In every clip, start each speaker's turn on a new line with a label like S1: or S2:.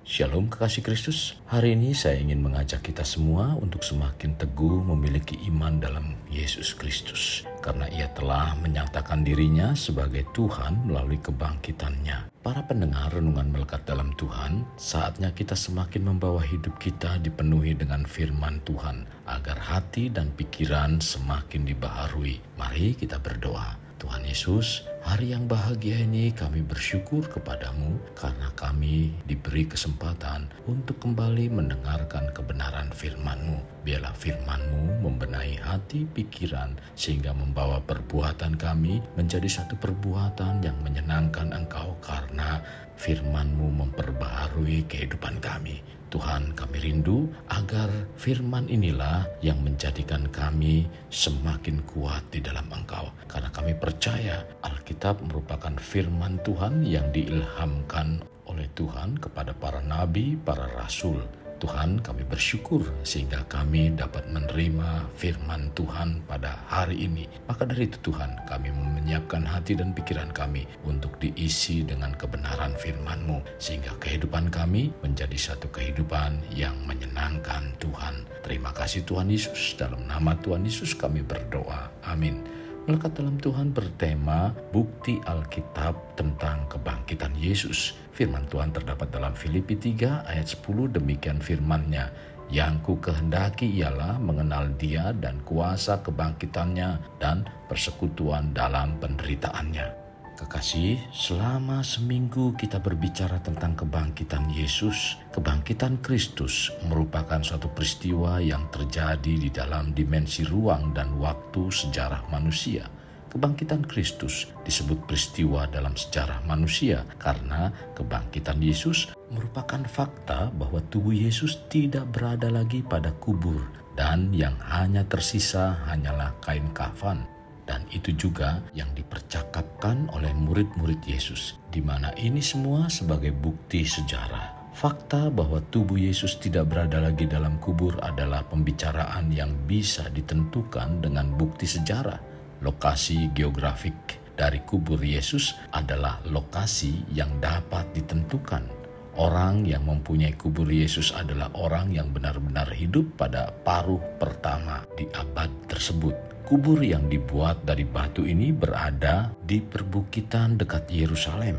S1: Shalom kekasih Kristus. Hari ini saya ingin mengajak kita semua untuk semakin teguh memiliki iman dalam Yesus Kristus. Karena ia telah menyatakan dirinya sebagai Tuhan melalui kebangkitannya. Para pendengar renungan melekat dalam Tuhan, saatnya kita semakin membawa hidup kita dipenuhi dengan firman Tuhan, agar hati dan pikiran semakin dibaharui. Mari kita berdoa. Tuhan Yesus, hari yang bahagia ini kami bersyukur kepadamu karena kami diberi kesempatan untuk kembali mendengarkan kebenaran firman-Mu. Biarlah firman-Mu membenahi hati pikiran sehingga membawa perbuatan kami menjadi satu perbuatan yang menyenangkan Engkau karena firman-Mu memperbaharui kehidupan kami. Tuhan, kami rindu agar firman inilah yang menjadikan kami semakin kuat di dalam Engkau. Karena kami percaya Alkitab merupakan firman Tuhan yang diilhamkan oleh Tuhan kepada para nabi, para rasul. Tuhan, kami bersyukur sehingga kami dapat menerima firman Tuhan pada hari ini. Maka dari itu Tuhan, kami menyiapkan hati dan pikiran kami untuk diisi dengan kebenaran firman-Mu. Sehingga kehidupan kami menjadi satu kehidupan yang menyenangkan Tuhan. Terima kasih Tuhan Yesus, dalam nama Tuhan Yesus kami berdoa. Amin. Melekat dalam Tuhan bertema bukti Alkitab tentang kebangkitan Yesus. Firman Tuhan terdapat dalam Filipi 3 ayat 10, demikian firman-Nya. Yang ku kehendaki ialah mengenal Dia dan kuasa kebangkitannya dan persekutuan dalam penderitaannya. Kekasih, selama seminggu kita berbicara tentang kebangkitan Yesus. Kebangkitan Kristus merupakan suatu peristiwa yang terjadi di dalam dimensi ruang dan waktu sejarah manusia. Kebangkitan Kristus disebut peristiwa dalam sejarah manusia karena kebangkitan Yesus merupakan fakta bahwa tubuh Yesus tidak berada lagi pada kubur dan yang hanya tersisa hanyalah kain kafan. Dan itu juga yang dipercakapkan oleh murid-murid Yesus, di mana ini semua sebagai bukti sejarah. Fakta bahwa tubuh Yesus tidak berada lagi dalam kubur adalah pembicaraan yang bisa ditentukan dengan bukti sejarah. Lokasi geografik dari kubur Yesus adalah lokasi yang dapat ditentukan. Orang yang mempunyai kubur Yesus adalah orang yang benar-benar hidup pada paruh pertama di abad tersebut. Kubur yang dibuat dari batu ini berada di perbukitan dekat Yerusalem.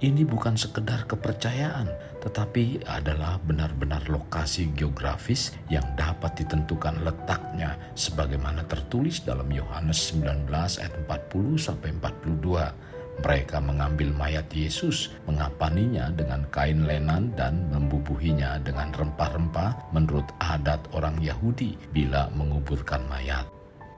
S1: Ini bukan sekedar kepercayaan, tetapi adalah benar-benar lokasi geografis yang dapat ditentukan letaknya sebagaimana tertulis dalam Yohanes 19 ayat 40-42. Mereka mengambil mayat Yesus, mengapaninya dengan kain lenan dan membubuhinya dengan rempah-rempah menurut adat orang Yahudi bila menguburkan mayat.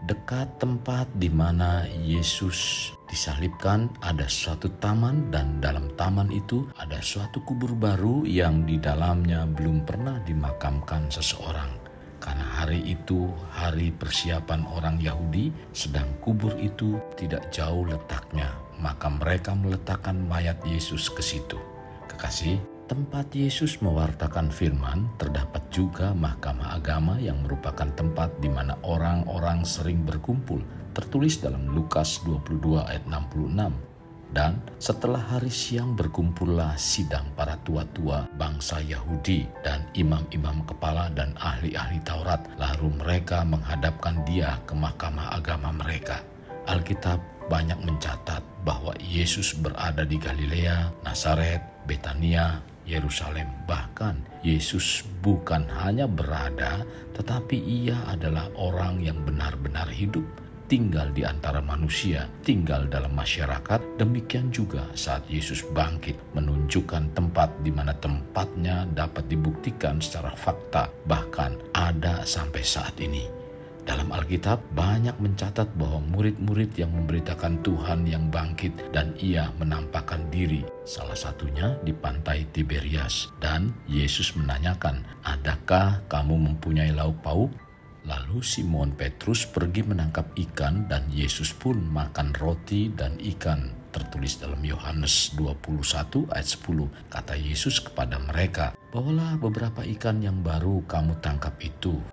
S1: Dekat tempat di mana Yesus disalibkan ada suatu taman, dan dalam taman itu ada suatu kubur baru yang di dalamnya belum pernah dimakamkan seseorang. Karena hari itu hari persiapan orang Yahudi, sedang kubur itu tidak jauh letaknya, maka mereka meletakkan mayat Yesus ke situ. Kekasih, tempat Yesus mewartakan firman terdapat juga mahkamah agama yang merupakan tempat di mana orang-orang sering berkumpul, tertulis dalam Lukas 22 ayat 66. Dan setelah hari siang berkumpullah sidang para tua-tua bangsa Yahudi dan imam-imam kepala dan ahli-ahli Taurat, lalu mereka menghadapkan Dia ke mahkamah agama mereka. Alkitab banyak mencatat bahwa Yesus berada di Galilea, Nazaret, Betania, Yerusalem. Bahkan Yesus bukan hanya berada, tetapi Ia adalah orang yang benar-benar hidup, tinggal di antara manusia, tinggal dalam masyarakat. Demikian juga saat Yesus bangkit, menunjukkan tempat di mana tempatnya dapat dibuktikan secara fakta, bahkan ada sampai saat ini. Dalam Alkitab banyak mencatat bahwa murid-murid yang memberitakan Tuhan yang bangkit dan Ia menampakkan diri. Salah satunya di pantai Tiberias, dan Yesus menanyakan, "Adakah kamu mempunyai lauk pauk?" Lalu Simon Petrus pergi menangkap ikan dan Yesus pun makan roti dan ikan. Tertulis dalam Yohanes 21 ayat 10. Kata Yesus kepada mereka, "Bawalah beberapa ikan yang baru kamu tangkap itu."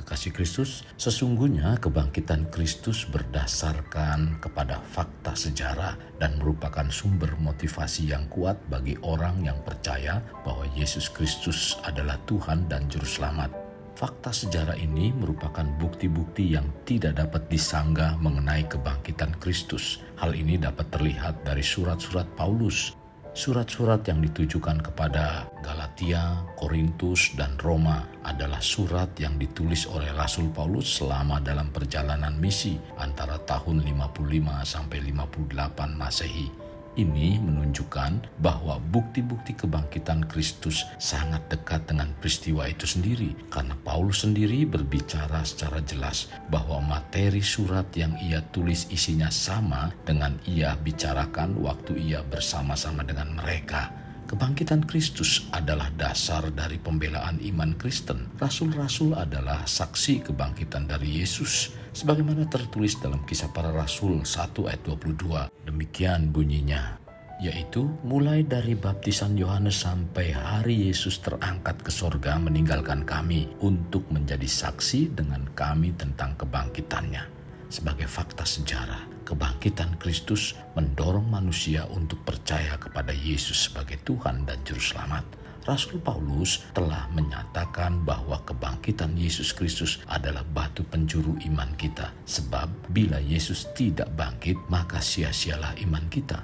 S1: Kekasih Kristus, sesungguhnya kebangkitan Kristus berdasarkan kepada fakta sejarah dan merupakan sumber motivasi yang kuat bagi orang yang percaya bahwa Yesus Kristus adalah Tuhan dan Juru Selamat. Fakta sejarah ini merupakan bukti-bukti yang tidak dapat disanggah mengenai kebangkitan Kristus. Hal ini dapat terlihat dari surat-surat Paulus. Surat-surat yang ditujukan kepada Galatia, Korintus, dan Roma adalah surat yang ditulis oleh Rasul Paulus selama dalam perjalanan misi antara tahun 55 sampai 58 Masehi. Ini menunjukkan bahwa bukti-bukti kebangkitan Kristus sangat dekat dengan peristiwa itu sendiri, karena Paulus sendiri berbicara secara jelas bahwa materi surat yang ia tulis isinya sama dengan ia bicarakan waktu ia bersama-sama dengan mereka. Kebangkitan Kristus adalah dasar dari pembelaan iman Kristen. Rasul-rasul adalah saksi kebangkitan dari Yesus, sebagaimana tertulis dalam Kisah Para Rasul 1 ayat 22. Demikian bunyinya, yaitu mulai dari baptisan Yohanes sampai hari Yesus terangkat ke sorga meninggalkan kami untuk menjadi saksi dengan kami tentang kebangkitannya. Sebagai fakta sejarah, kebangkitan Kristus mendorong manusia untuk percaya kepada Yesus sebagai Tuhan dan Juru Selamat. Rasul Paulus telah menyatakan bahwa kebangkitan Yesus Kristus adalah batu penjuru iman kita. Sebab bila Yesus tidak bangkit, maka sia-sialah iman kita.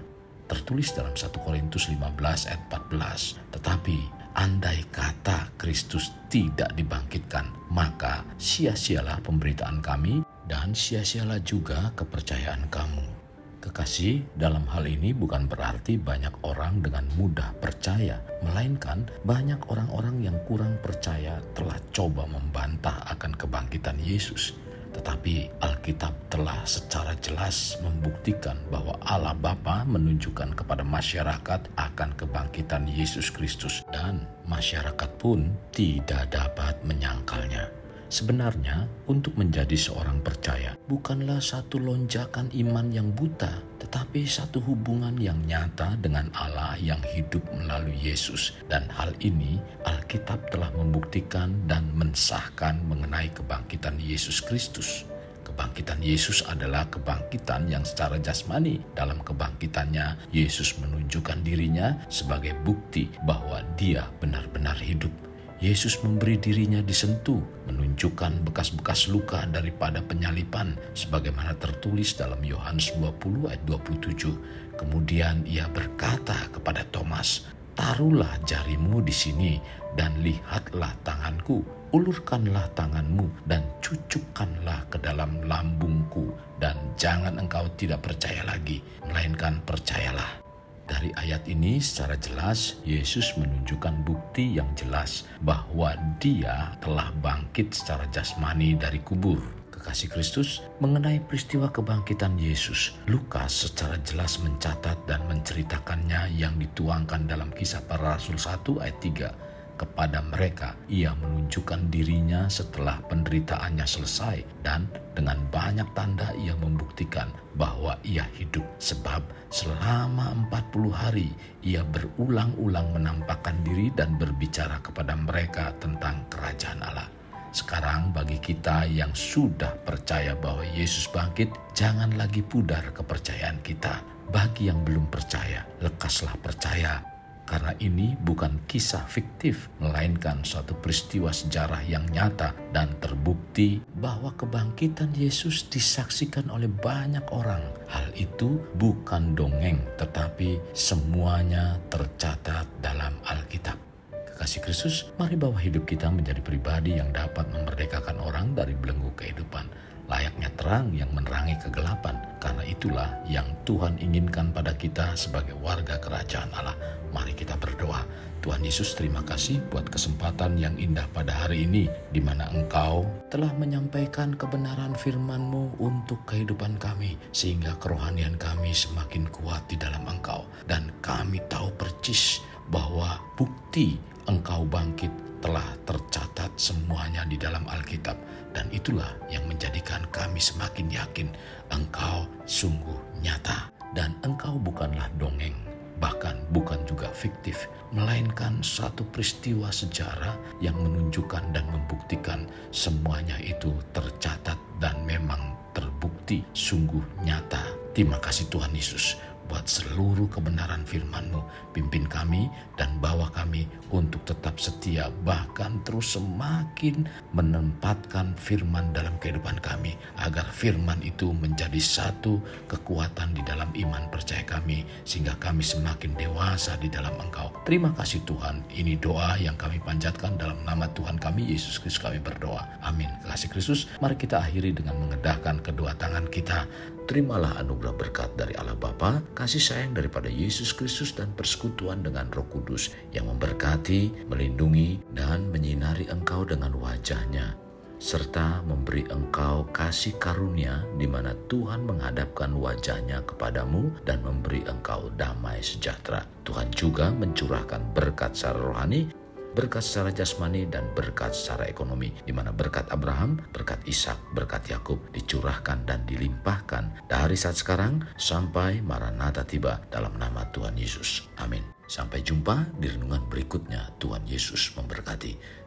S1: Tertulis dalam 1 Korintus 15 ayat 14. Tetapi andai kata Kristus tidak dibangkitkan, maka sia-sialah pemberitaan kami dan sia-sialah juga kepercayaan kamu. Kekasih, dalam hal ini bukan berarti banyak orang dengan mudah percaya, melainkan banyak orang-orang yang kurang percaya telah coba membantah akan kebangkitan Yesus. Tetapi Alkitab telah secara jelas membuktikan bahwa Allah Bapa menunjukkan kepada masyarakat akan kebangkitan Yesus Kristus, dan masyarakat pun tidak dapat menyangkalnya. Sebenarnya, untuk menjadi seorang percaya bukanlah satu lonjakan iman yang buta, tetapi satu hubungan yang nyata dengan Allah yang hidup melalui Yesus. Dan hal ini Alkitab telah membuktikan dan mensahkan mengenai kebangkitan Yesus Kristus. Kebangkitan Yesus adalah kebangkitan yang secara jasmani. Dalam kebangkitannya, Yesus menunjukkan dirinya sebagai bukti bahwa Dia benar-benar hidup. Yesus memberi dirinya disentuh, menunjukkan bekas-bekas luka daripada penyalipan, sebagaimana tertulis dalam Yohanes 20 ayat 27. Kemudian ia berkata kepada Thomas, "Taruhlah jarimu di sini dan lihatlah tanganku. Ulurkanlah tanganmu dan cucukkanlah ke dalam lambungku, dan jangan engkau tidak percaya lagi, melainkan percayalah." Dari ayat ini secara jelas Yesus menunjukkan bukti yang jelas bahwa Dia telah bangkit secara jasmani dari kubur. Kekasih Kristus, mengenai peristiwa kebangkitan Yesus, Lukas secara jelas mencatat dan menceritakannya yang dituangkan dalam Kisah Para Rasul 1 ayat 3. Kepada mereka ia menunjukkan dirinya setelah penderitaannya selesai, dan dengan banyak tanda ia membuktikan bahwa ia hidup, sebab selama 40 hari ia berulang-ulang menampakkan diri dan berbicara kepada mereka tentang kerajaan Allah. Sekarang bagi kita yang sudah percaya bahwa Yesus bangkit, jangan lagi pudar kepercayaan kita. Bagi yang belum percaya, lekaslah percaya. Karena ini bukan kisah fiktif, melainkan suatu peristiwa sejarah yang nyata dan terbukti bahwa kebangkitan Yesus disaksikan oleh banyak orang. Hal itu bukan dongeng, tetapi semuanya tercatat dalam Alkitab. Kekasih Kristus, mari bawa hidup kita menjadi pribadi yang dapat memerdekakan orang dari belenggu kehidupan, layaknya terang yang menerangi kegelapan. Karena itulah yang Tuhan inginkan pada kita sebagai warga kerajaan Allah. Mari kita berdoa. Tuhan Yesus, terima kasih buat kesempatan yang indah pada hari ini, di mana Engkau telah menyampaikan kebenaran firman-Mu untuk kehidupan kami, sehingga kerohanian kami semakin kuat di dalam Engkau. Dan kami tahu percis bahwa bukti Engkau bangkit telah tercatat semuanya di dalam Alkitab. Dan itulah yang menjadikan kami semakin yakin Engkau sungguh nyata. Dan Engkau bukanlah dongeng, bahkan bukan juga fiktif, melainkan satu peristiwa sejarah yang menunjukkan dan membuktikan semuanya itu tercatat dan memang terbukti sungguh nyata. Terima kasih Tuhan Yesus buat seluruh kebenaran firman-Mu. Pimpin kami dan bawa kami untuk tetap setia, bahkan terus semakin menempatkan firman dalam kehidupan kami, agar firman itu menjadi satu kekuatan di dalam iman percaya kami, sehingga kami semakin dewasa di dalam Engkau. Terima kasih Tuhan. Ini doa yang kami panjatkan dalam nama Tuhan kami Yesus Kristus kami berdoa. Amin. Kasih Kristus, mari kita akhiri dengan mengedahkan kedua tangan kita. Terimalah anugerah berkat dari Allah Bapa, kasih sayang daripada Yesus Kristus, dan persekutuan dengan Roh Kudus yang memberkati, melindungi, dan menyinari engkau dengan wajah-Nya, serta memberi engkau kasih karunia di mana Tuhan menghadapkan wajah-Nya kepadamu dan memberi engkau damai sejahtera. Tuhan juga mencurahkan berkat secara rohani, berkat secara jasmani, dan berkat secara ekonomi, di mana berkat Abraham, berkat Ishak, berkat Yakub dicurahkan dan dilimpahkan dari saat sekarang sampai Maranatha tiba, dalam nama Tuhan Yesus. Amin. Sampai jumpa di renungan berikutnya. Tuhan Yesus memberkati.